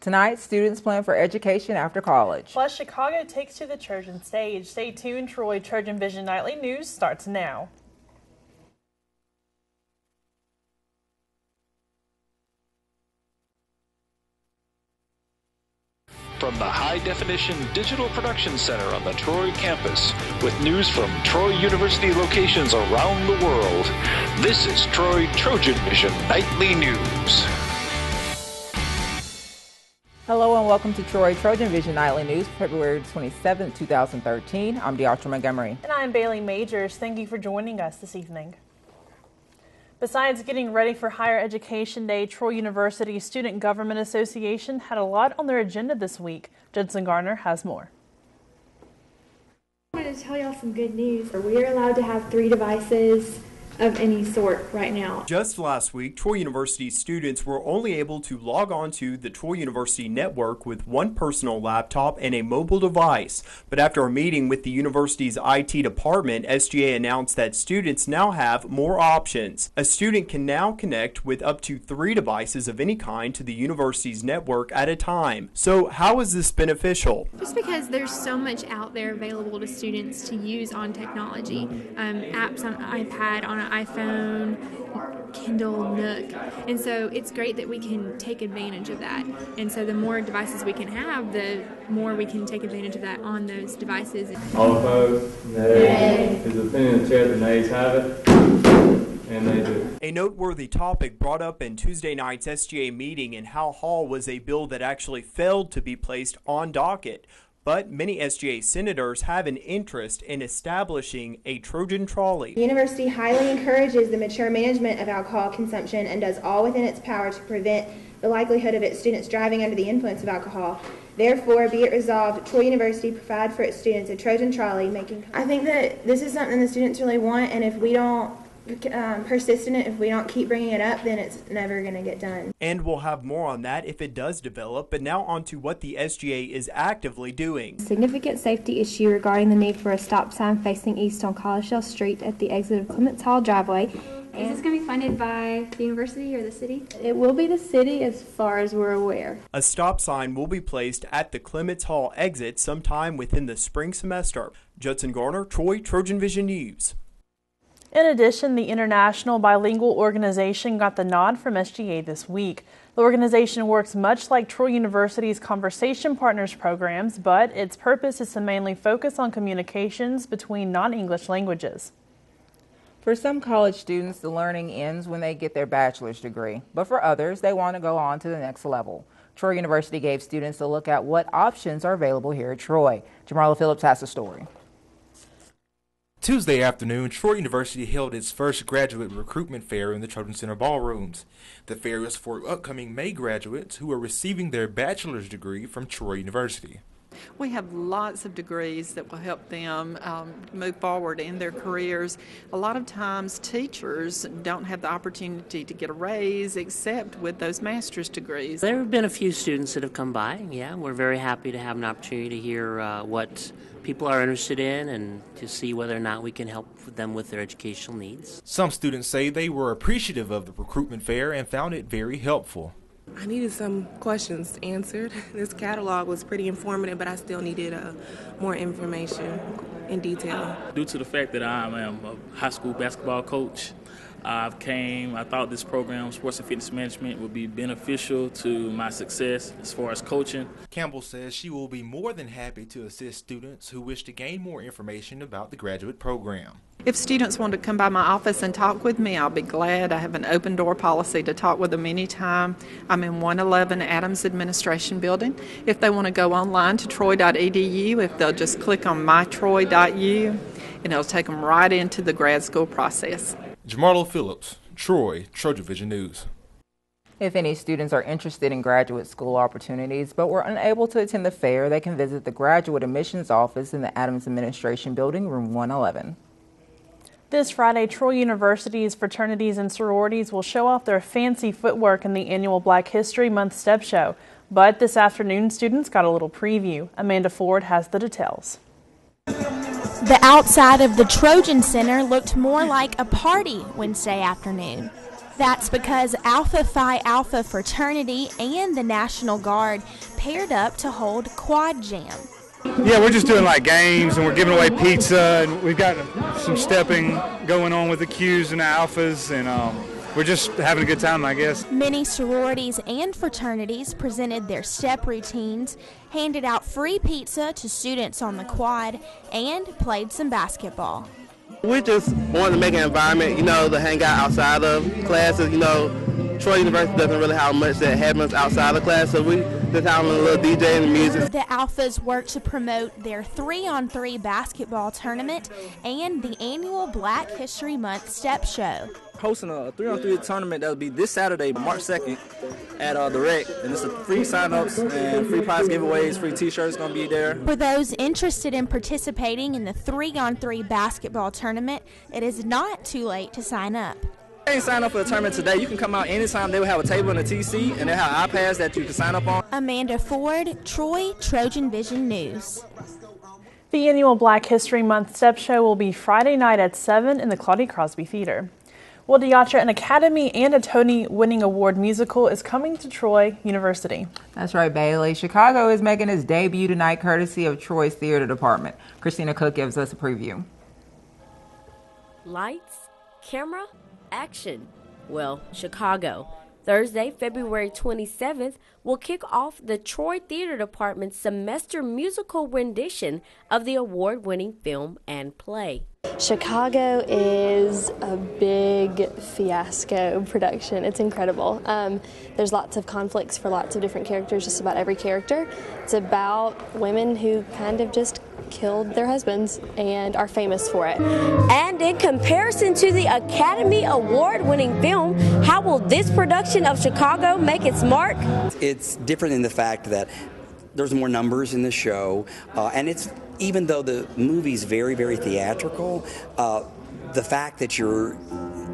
Tonight, students plan for education after college. Plus, Chicago takes to the Trojan stage. Stay tuned, Troy. Trojan Vision Nightly News starts now. From the high-definition digital production center on the Troy campus, with news from Troy University locations around the world, this is Troy Trojan Vision Nightly News. Hello and welcome to Troy Trojan Vision Nightly News, February 27, 2013. I'm Deatra Montgomery. And I'm Bailey Majors. Thank you for joining us this evening. Besides getting ready for Higher Education Day, Troy University Student Government Association had a lot on their agenda this week. Judson Garner has more. I wanted to tell y'all some good news. We are allowed to have 3 devices of any sort right now. Just last week, Troy University students were only able to log on to the Troy University network with one personal laptop and a mobile device. But after a meeting with the university's IT department, SGA announced that students now have more options. A student can now connect with up to 3 devices of any kind to the university's network at a time. So how is this beneficial? Just because there's so much out there available to students to use on technology. Apps on iPad, on an iPhone, Kindle, Nook. And so it's great that we can take advantage of that. And so the more devices we can have, the more we can take advantage of that on those devices. All opposed? Nay. Is the opinion of the chair that nays have it? And they do. A noteworthy topic brought up in Tuesday night's SGA meeting in Howe Hall was a bill that actually failed to be placed on docket. But many SGA senators have an interest in establishing a Trojan trolley. The university highly encourages the mature management of alcohol consumption and does all within its power to prevent the likelihood of its students driving under the influence of alcohol. Therefore, be it resolved, Troy University provide for its students a Trojan trolley. I think that this is something the students really want, and if we don't persist in it, if we don't keep bringing it up, then it's never going to get done. And we'll have more on that if it does develop, but now on to what the SGA is actively doing. Significant safety issue regarding the need for a stop sign facing east on Collegedale Street at the exit of Clements Hall driveway. Is this going to be funded by the university or the city? It will be the city as far as we're aware. A stop sign will be placed at the Clements Hall exit sometime within the spring semester. Judson Garner, Troy Trojan Vision News. In addition, the International Bilingual Organization got the nod from SGA this week. The organization works much like Troy University's Conversation Partners programs, but its purpose is to mainly focus on communications between non-English languages. For some college students, the learning ends when they get their bachelor's degree, but for others, they want to go on to the next level. Troy University gave students a look at what options are available here at Troy. Jamarla Phillips has the story. Tuesday afternoon, Troy University held its first graduate recruitment fair in the Trojan Center ballrooms. The fair is for upcoming May graduates who are receiving their bachelor's degree from Troy University. We have lots of degrees that will help them move forward in their careers. A lot of times teachers don't have the opportunity to get a raise except with those master's degrees. There have been a few students that have come by. Yeah, we're very happy to have an opportunity to hear what people are interested in and to see whether or not we can help them with their educational needs. Some students say they were appreciative of the recruitment fair and found it very helpful. I needed some questions answered. This catalog was pretty informative, but I still needed more information in detail. Due to the fact that I am a high school basketball coach, I thought this program, Sports and Fitness Management, would be beneficial to my success as far as coaching. Campbell says she will be more than happy to assist students who wish to gain more information about the graduate program. If students want to come by my office and talk with me, I'll be glad. I have an open door policy to talk with them anytime. I'm in 111 Adams Administration Building. If they want to go online to troy.edu, if they'll just click on mytroy.u, and it'll take them right into the grad school process. Jamarla Phillips, Troy, Trojan Vision News. If any students are interested in graduate school opportunities but were unable to attend the fair, they can visit the Graduate Admissions Office in the Adams Administration Building, room 111. This Friday, Troy University's fraternities and sororities will show off their fancy footwork in the annual Black History Month Step Show. But this afternoon, students got a little preview. Amanda Ford has the details. The outside of the Trojan Center looked more like a party Wednesday afternoon. That's because Alpha Phi Alpha Fraternity and the National Guard paired up to hold Quad Jam. Yeah, we're just doing like games, and we're giving away pizza, and we've got some stepping going on with the Qs and the Alphas, and we're just having a good time, I guess. Many sororities and fraternities presented their step routines, handed out free pizza to students on the quad, and played some basketball. We just wanted to make an environment, to hang out outside of classes. Troy University doesn't really have much that happens outside of class, so we just having a little DJ and music. The Alphas work to promote their 3-on-3 basketball tournament and the annual Black History Month Step Show. Hosting a 3-on-3 tournament that will be this Saturday, March 2nd, at the Rec, and it's a free sign-ups and free prize giveaways, free T-shirts going to be there. For those interested in participating in the 3-on-3 basketball tournament, it is not too late to sign up. If you ain't sign up for the tournament today, you can come out anytime. They will have a table in the TC, and they have iPads that you can sign up on. Amanda Ford, Troy, Trojan Vision News. The annual Black History Month Step Show will be Friday night at 7 in the Claudia Crosby Theater. Well, Diatra, an Academy and a Tony-winning award musical is coming to Troy University. That's right, Bailey. Chicago is making its debut tonight, courtesy of Troy's theater department. Christina Cook gives us a preview. Lights, camera, action. Well, Chicago. Thursday, February 27th, will kick off the Troy Theater Department's semester musical rendition of the award-winning film and play. Chicago is a big fiasco production. It's incredible. There's lots of conflicts for lots of different characters, just about every character. It's about women who kind of just killed their husbands and are famous for it. And in comparison to the Academy Award-winning film, how will this production of Chicago make its mark? It's different in the fact that there's more numbers in the show, and it's even though the movie's very, very theatrical, the fact that you're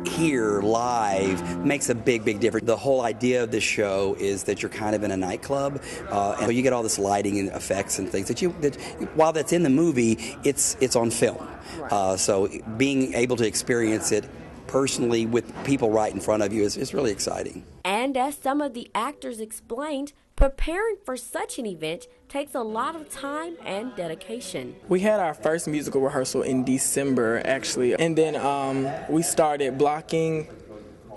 here live makes a big, big difference. The whole idea of this show is that you're kind of in a nightclub, and so you get all this lighting and effects and things that while that's in the movie, it's on film. So being able to experience it personally with people right in front of you is really exciting. And as some of the actors explained, preparing for such an event takes a lot of time and dedication. We had our first musical rehearsal in December, actually, and then we started blocking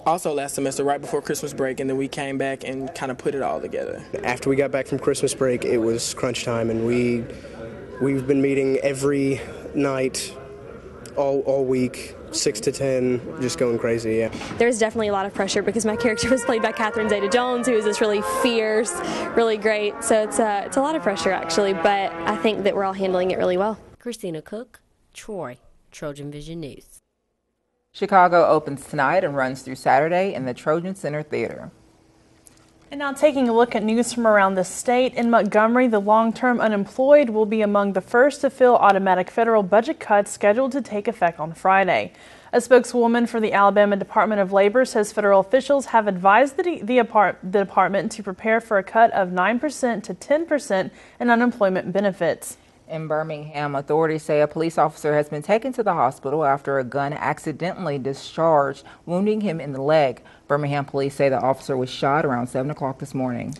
also last semester right before Christmas break, and then we came back and kind of put it all together. After we got back from Christmas break, it was crunch time, and we've been meeting every night all week, 6 to 10, just going crazy, yeah. There's definitely a lot of pressure because my character was played by Catherine Zeta-Jones, who is this really fierce, really great. So it's a lot of pressure, actually, but I think that we're all handling it really well. Christina Cook, Troy, Trojan Vision News. Chicago opens tonight and runs through Saturday in the Trojan Center Theater. And now taking a look at news from around the state, in Montgomery, the long-term unemployed will be among the first to feel automatic federal budget cuts scheduled to take effect on Friday. A spokeswoman for the Alabama Department of Labor says federal officials have advised the department to prepare for a cut of 9% to 10% in unemployment benefits. In Birmingham, authorities say a police officer has been taken to the hospital after a gun accidentally discharged, wounding him in the leg. Birmingham police say the officer was shot around 7 o'clock this morning.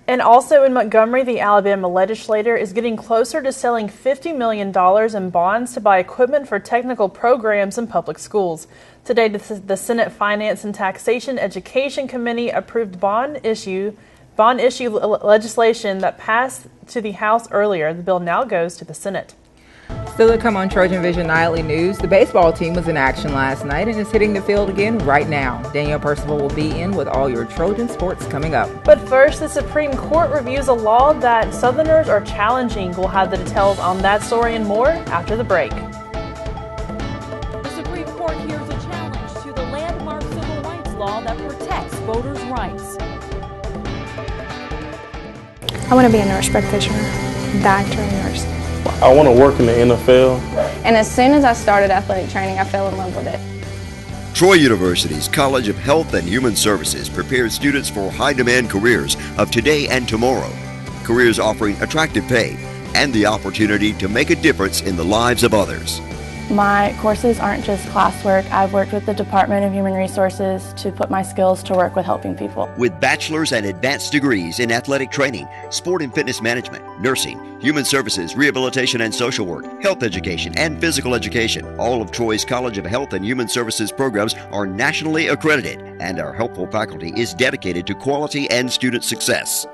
And also in Montgomery, the Alabama legislature is getting closer to selling $50 million in bonds to buy equipment for technical programs in public schools. Today, the Senate Finance and Taxation Education Committee approved bond issue legislation that passed to the House earlier. The bill now goes to the Senate. Still to come on Trojan Vision Nightly News, the baseball team was in action last night and is hitting the field again right now. Danielle Percival will be in with all your Trojan sports coming up. But first, the Supreme Court reviews a law that Southerners are challenging. We'll have the details on that story and more after the break. The Supreme Court hears a challenge to the landmark civil rights law that protects voters' rights. I want to be a nurse practitioner, doctor, nurse. I want to work in the NFL. And as soon as I started athletic training, I fell in love with it. Troy University's College of Health and Human Services prepares students for high-demand careers of today and tomorrow. Careers offering attractive pay and the opportunity to make a difference in the lives of others. My courses aren't just classwork. I've worked with the Department of Human Resources to put my skills to work with helping people. With bachelor's and advanced degrees in athletic training, sport and fitness management, nursing, human services, rehabilitation and social work, health education, and physical education, all of Troy's College of Health and Human Services programs are nationally accredited, and our helpful faculty is dedicated to quality and student success.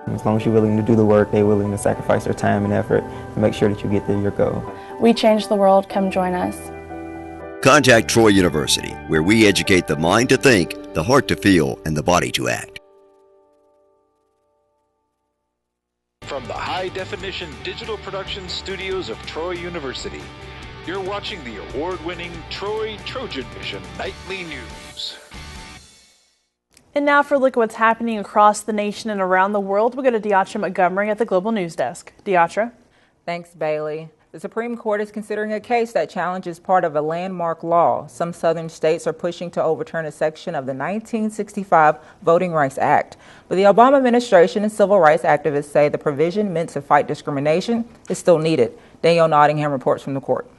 As long as you're willing to do the work, they're willing to sacrifice their time and effort to make sure that you get to your goal. We change the world. Come join us. Contact Troy University, where we educate the mind to think, the heart to feel, and the body to act. From the high-definition digital production studios of Troy University, you're watching the award-winning Trojan Vision Nightly News. And now for a look at what's happening across the nation and around the world, we'll go to Deatra Montgomery at the Global News Desk. Deatra. Thanks, Bailey. The Supreme Court is considering a case that challenges part of a landmark law. Some southern states are pushing to overturn a section of the 1965 Voting Rights Act. But the Obama administration and civil rights activists say the provision meant to fight discrimination is still needed. Danielle Nottingham reports from the court.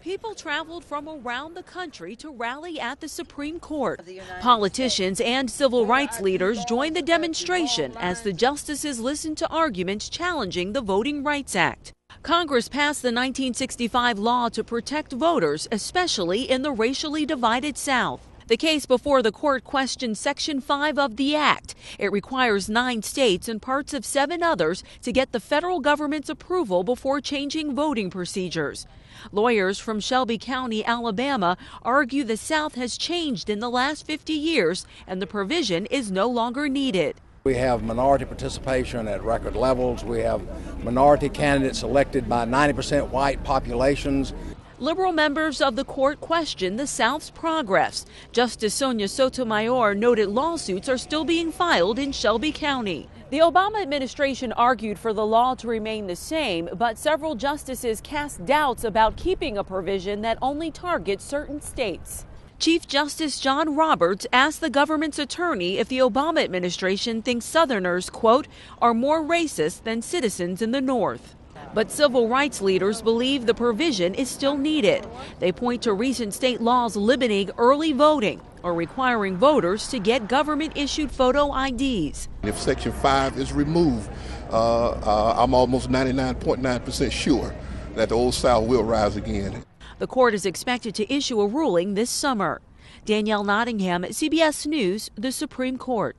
People traveled from around the country to rally at the Supreme Court. Politicians and civil rights leaders joined the demonstration as the justices listened to arguments challenging the Voting Rights Act. Congress passed the 1965 law to protect voters, especially in the racially divided South. The case before the court questioned Section 5 of the Act. It requires 9 states and parts of 7 others to get the federal government's approval before changing voting procedures. Lawyers from Shelby County, Alabama, argue the South has changed in the last 50 years and the provision is no longer needed. We have minority participation at record levels. We have minority candidates elected by 90% white populations. Liberal members of the court questioned the South's progress. Justice Sonia Sotomayor noted lawsuits are still being filed in Shelby County. The Obama administration argued for the law to remain the same, but several justices cast doubts about keeping a provision that only targets certain states. Chief Justice John Roberts asked the government's attorney if the Obama administration thinks Southerners, quote, are more racist than citizens in the North. But civil rights leaders believe the provision is still needed. They point to recent state laws limiting early voting or requiring voters to get government-issued photo IDs. If Section 5 is removed, I'm almost 99.9% sure that the Old South will rise again. The court is expected to issue a ruling this summer. Danielle Nottingham, CBS News, the Supreme Court.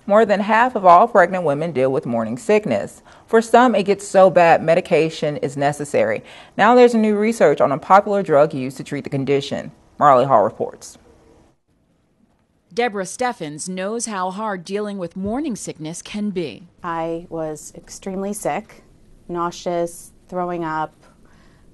More than half of all pregnant women deal with morning sickness. For some, it gets so bad medication is necessary. Now there's a new research on a popular drug used to treat the condition. Marley Hall reports. Deborah Steffens knows how hard dealing with morning sickness can be. I was extremely sick, nauseous, throwing up,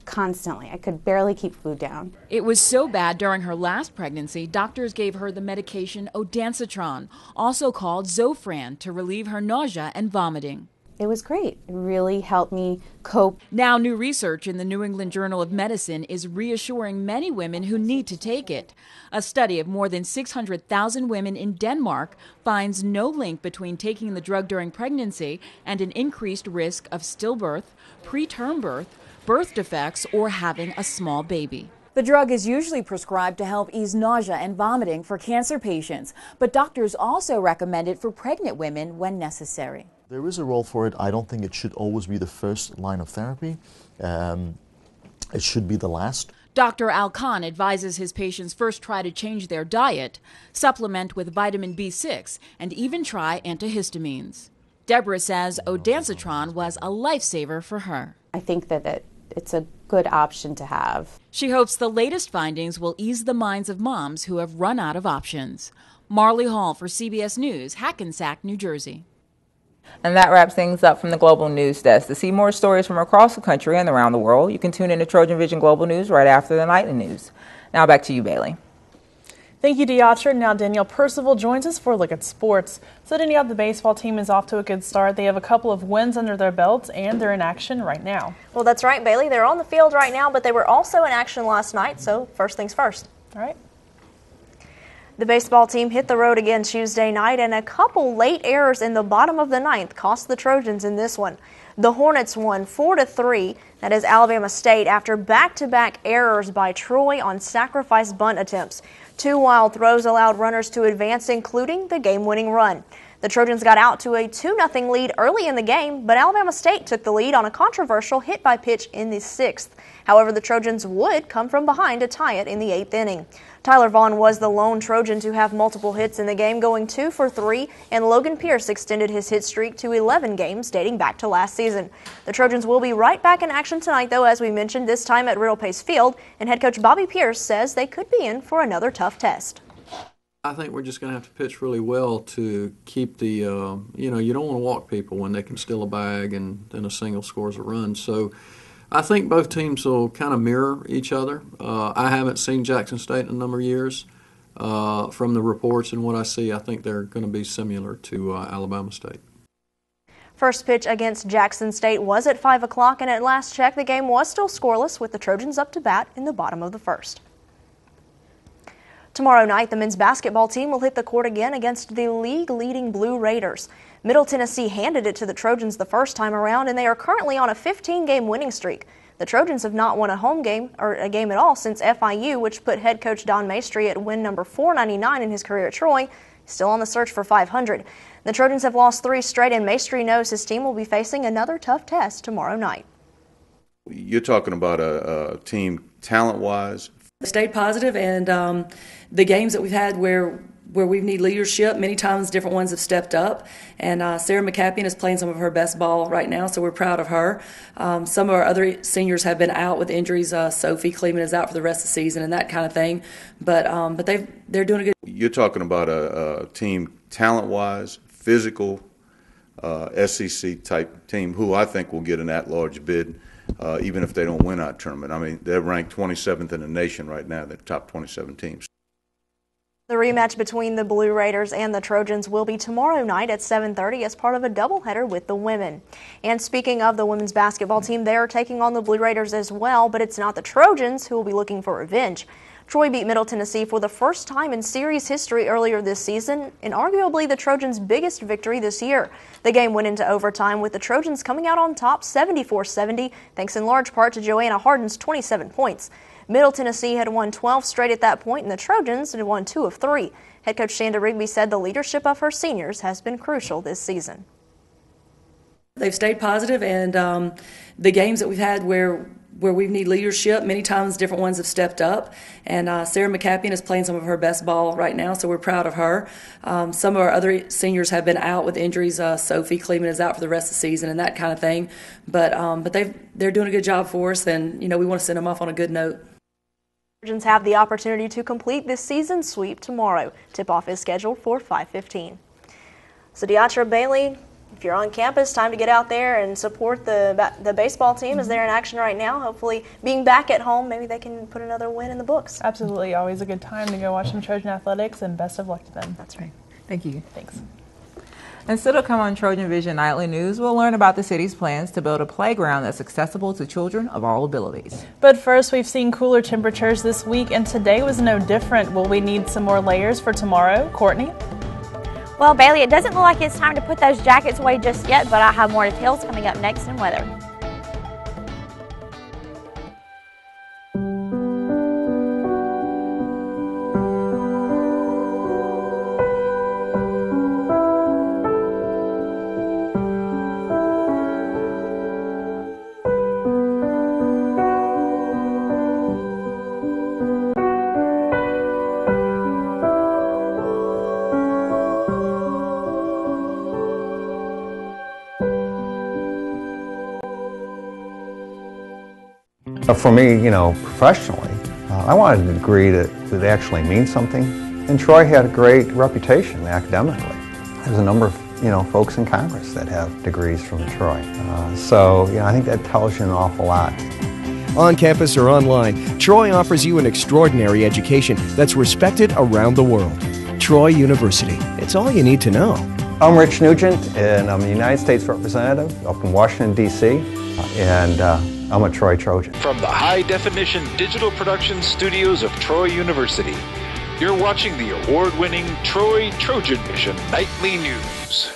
constantly. I could barely keep food down. It was so bad during her last pregnancy, doctors gave her the medication ondansetron, also called Zofran, to relieve her nausea and vomiting. It was great. It really helped me cope. Now, new research in the New England Journal of Medicine is reassuring many women who need to take it. A study of more than 600,000 women in Denmark finds no link between taking the drug during pregnancy and an increased risk of stillbirth, preterm birth, birth defects, or having a small baby. The drug is usually prescribed to help ease nausea and vomiting for cancer patients, but doctors also recommend it for pregnant women when necessary. There is a role for it. I don't think it should always be the first line of therapy. It should be the last. Dr. Al Khan advises his patients first try to change their diet, supplement with vitamin B6, and even try antihistamines. Deborah says ondansetron was a lifesaver for her. I think that it's a good option to have. She hopes the latest findings will ease the minds of moms who have run out of options. Marley Hall for CBS News, Hackensack, New Jersey. And that wraps things up from the Global News Desk. To see more stories from across the country and around the world, you can tune in to Trojan Vision Global News right after the nightly news. Now back to you, Bailey. Thank you, Deatra. Now Danielle Percival joins us for a look at sports. So Danielle, the baseball team is off to a good start. They have a couple of wins under their belts, and they're in action right now. Well, that's right, Bailey. They're on the field right now, but they were also in action last night, so first things first. All right. The baseball team hit the road again Tuesday night, and a couple late errors in the bottom of the ninth cost the Trojans in this one. The Hornets won 4-3, that is Alabama State, after back-to-back errors by Troy on sacrifice bunt attempts. 2 wild throws allowed runners to advance, including the game-winning run. The Trojans got out to a 2-0 lead early in the game, but Alabama State took the lead on a controversial hit-by-pitch in the 6th. However, the Trojans would come from behind to tie it in the 8th inning. Tyler Vaughn was the lone Trojan to have multiple hits in the game, going 2 for 3, and Logan Pierce extended his hit streak to 11 games dating back to last season. The Trojans will be right back in action tonight, though, as we mentioned, this time at Riddle Pace Field, and head coach Bobby Pierce says they could be in for another tough test. I think we're just going to have to pitch really well to keep the, you don't want to walk people when they can steal a bag and then a single scores a run. So I think both teams will kind of mirror each other. I haven't seen Jackson State in a number of years. From the reports and what I see, I think they're going to be similar to Alabama State. First pitch against Jackson State was at 5 o'clock, and at last check, the game was still scoreless with the Trojans up to bat in the bottom of the first. Tomorrow night, the men's basketball team will hit the court again against the league-leading Blue Raiders. Middle Tennessee handed it to the Trojans the first time around, and they are currently on a 15-game winning streak. The Trojans have not won a home game or a game at all since FIU, which put head coach Don Maestri at win number 499 in his career at Troy, still on the search for 500. The Trojans have lost 3 straight, and Maestri knows his team will be facing another tough test tomorrow night. You're talking about a team talent-wise. Stayed positive, and the games that we've had where we've need leadership, many times different ones have stepped up, and Sarah McCapian is playing some of her best ball right now, so we're proud of her. Some of our other seniors have been out with injuries. Sophie Kleeman is out for the rest of the season and that kind of thing, but they're doing a good. You're talking about a team talent-wise, physical, SEC-type team who I think will get an at-large bid. Even if they don't win our tournament. I mean, they're ranked 27th in the nation right now, the top 27 teams. The rematch between the Blue Raiders and the Trojans will be tomorrow night at 7:30 as part of a doubleheader with the women. And speaking of the women's basketball team, they are taking on the Blue Raiders as well, but it's not the Trojans who will be looking for revenge. Troy beat Middle Tennessee for the first time in series history earlier this season, and arguably the Trojans' biggest victory this year. The game went into overtime with the Trojans coming out on top 74-70, thanks in large part to Joanna Harden's 27 points. Middle Tennessee had won 12 straight at that point, and the Trojans had won 2 of 3. Head coach Shanda Rigby said the leadership of her seniors has been crucial this season. They've stayed positive, and the games that we've had where we've need leadership, many times different ones have stepped up, and Sarah McCapian is playing some of her best ball right now, so we're proud of her. Some of our other seniors have been out with injuries. Sophie Kleeman is out for the rest of the season and that kind of thing, but they're doing a good job for us, and we want to send them off on a good note. Trojans have the opportunity to complete this season sweep tomorrow. Tip-off is scheduled for 5:15. So Deatra Bailey, if you're on campus, time to get out there and support the baseball team as they're in action right now. Hopefully, being back at home, maybe they can put another win in the books. Absolutely. Always a good time to go watch some Trojan athletics, and best of luck to them. That's right. Thank you. Thanks. And still to come on TrojanVision Nightly News, we'll learn about the city's plans to build a playground that's accessible to children of all abilities. But first, we've seen cooler temperatures this week, and today was no different. Will we need some more layers for tomorrow? Courtney? Well, Bailey, it doesn't look like it's time to put those jackets away just yet, but I have more details coming up next in weather. For me, professionally, I wanted a degree that actually means something. And Troy had a great reputation academically. There's a number of, folks in Congress that have degrees from Troy. I think that tells you an awful lot. On campus or online, Troy offers you an extraordinary education that's respected around the world. Troy University. It's all you need to know. I'm Rich Nugent, and I'm a United States Representative up in Washington, D.C., and I'm a Troy Trojan. From the high-definition digital production studios of Troy University, You're watching the award-winning Trojan Vision Nightly News.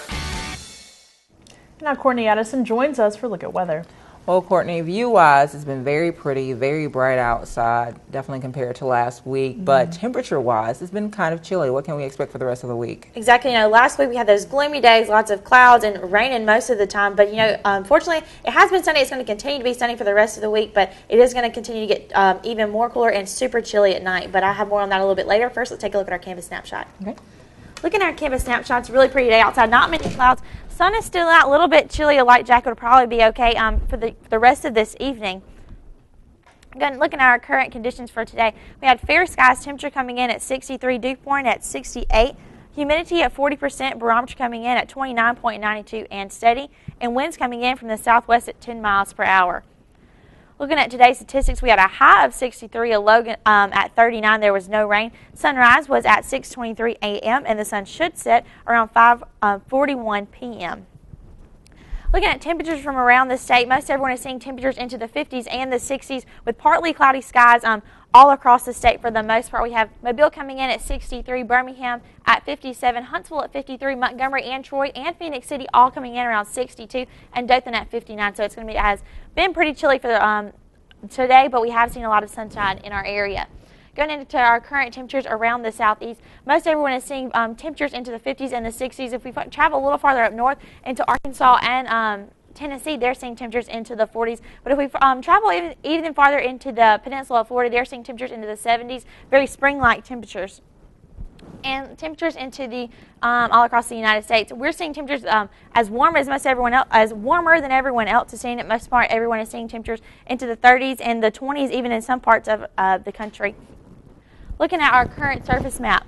Now Courtney Addison joins us for a look at weather. Well, Courtney, view-wise, it's been very pretty, very bright outside, definitely compared to last week. But temperature-wise, it's been kind of chilly. What can we expect for the rest of the week? Exactly. Last week we had those gloomy days, lots of clouds and raining most of the time. But, unfortunately, it has been sunny. It's going to continue to be sunny for the rest of the week. But it is going to continue to get even more cooler and super chilly at night. But I have more on that a little bit later. First, let's take a look at our campus snapshot. Okay. Looking at our campus snapshot, it's a really pretty day outside. Not many clouds. Sun is still out, a little bit chilly. A light jacket will probably be okay for the rest of this evening. Again, looking at our current conditions for today, we had fair skies, temperature coming in at 63, dew point at 68, humidity at 40%, barometer coming in at 29.92 and steady, and winds coming in from the southwest at 10 miles per hour. Looking at today's statistics, we had a high of 63, a low at 39. There was no rain. Sunrise was at 6:23 a.m. and the sun should set around 5:41 p.m. Looking at temperatures from around the state, most everyone is seeing temperatures into the 50s and the 60s with partly cloudy skies all across the state for the most part. We have Mobile coming in at 63, Birmingham at 57, Huntsville at 53, Montgomery and Troy and Phoenix City all coming in around 62, and Dothan at 59. So it's going to be, it has been pretty chilly for today, but we have seen a lot of sunshine in our area. Going into our current temperatures around the southeast, most everyone is seeing temperatures into the 50s and the 60s. If we travel a little farther up north into Arkansas and Tennessee, they're seeing temperatures into the 40s. But if we travel even farther into the peninsula of Florida, they're seeing temperatures into the 70s, very spring-like temperatures. And temperatures into the all across the United States, we're seeing temperatures as warm as most everyone else, as warmer than everyone else is seeing it. Most part, everyone is seeing temperatures into the 30s and the 20s, even in some parts of the country. Looking at our current surface map,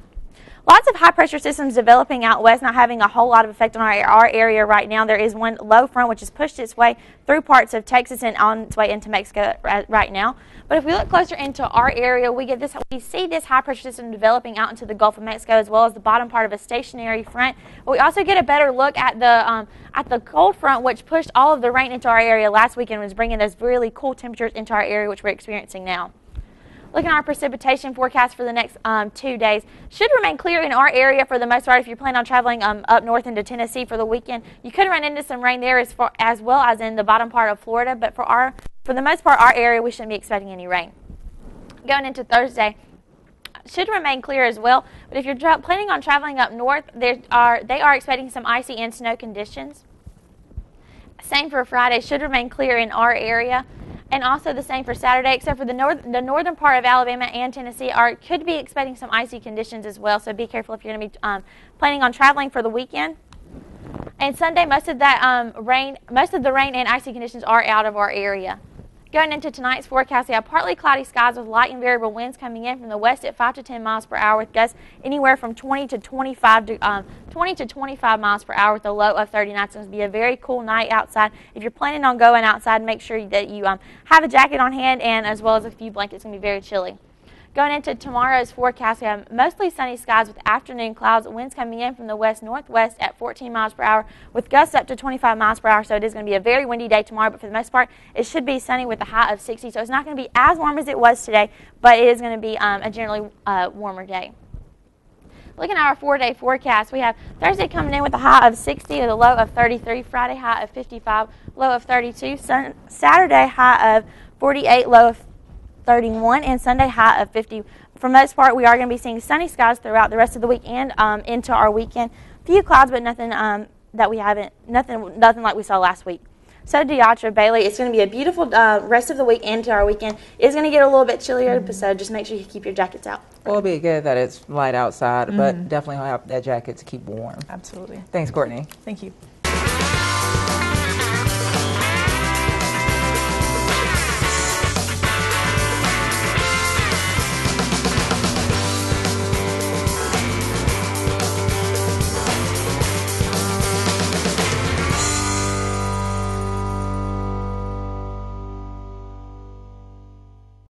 lots of high-pressure systems developing out west, not having a whole lot of effect on our area right now. There is one low front which has pushed its way through parts of Texas and on its way into Mexico right now. But if we look closer into our area, we see this high-pressure system developing out into the Gulf of Mexico as well as the bottom part of a stationary front. But we also get a better look at the cold front, which pushed all of the rain into our area last weekend and was bringing those really cool temperatures into our area, which we're experiencing now. Looking at our precipitation forecast for the next 2 days, should remain clear in our area for the most part. If you plan on traveling up north into Tennessee for the weekend, you could run into some rain there as well as in the bottom part of Florida. But for the most part, our area, we shouldn't be expecting any rain. Going into Thursday, should remain clear as well. But if you're planning on traveling up north, they are expecting some icy and snow conditions. Same for Friday, should remain clear in our area. And also the same for Saturday, except for the northern part of Alabama and Tennessee could be expecting some icy conditions as well. So be careful if you're going to be planning on traveling for the weekend. And Sunday, most of the rain and icy conditions are out of our area. Going into tonight's forecast, we have partly cloudy skies with light and variable winds coming in from the west at 5 to 10 miles per hour with gusts anywhere from 20 to 25 miles per hour with a low of 39. It's going to be a very cool night outside. If you're planning on going outside, make sure that you have a jacket on hand and as well as a few blankets. It's going to be very chilly. Going into tomorrow's forecast, we have mostly sunny skies with afternoon clouds, winds coming in from the west-northwest at 14 miles per hour with gusts up to 25 miles per hour. So it is going to be a very windy day tomorrow, but for the most part, it should be sunny with a high of 60. So it's not going to be as warm as it was today, but it is going to be a generally warmer day. Looking at our 4-day forecast, we have Thursday coming in with a high of 60 with a low of 33, Friday high of 55, low of 32, Saturday high of 48, low of 31, and Sunday high of 50. For the most part, we are going to be seeing sunny skies throughout the rest of the week and into our weekend. Few clouds, but nothing nothing like we saw last week. So Deatra, Bailey, it's going to be a beautiful rest of the week and to our weekend. It's going to get a little bit chillier, so just make sure you keep your jackets out. Well, it'll be good that it's light outside, but definitely have that jacket to keep warm. Absolutely. Thanks, Courtney. Thank you.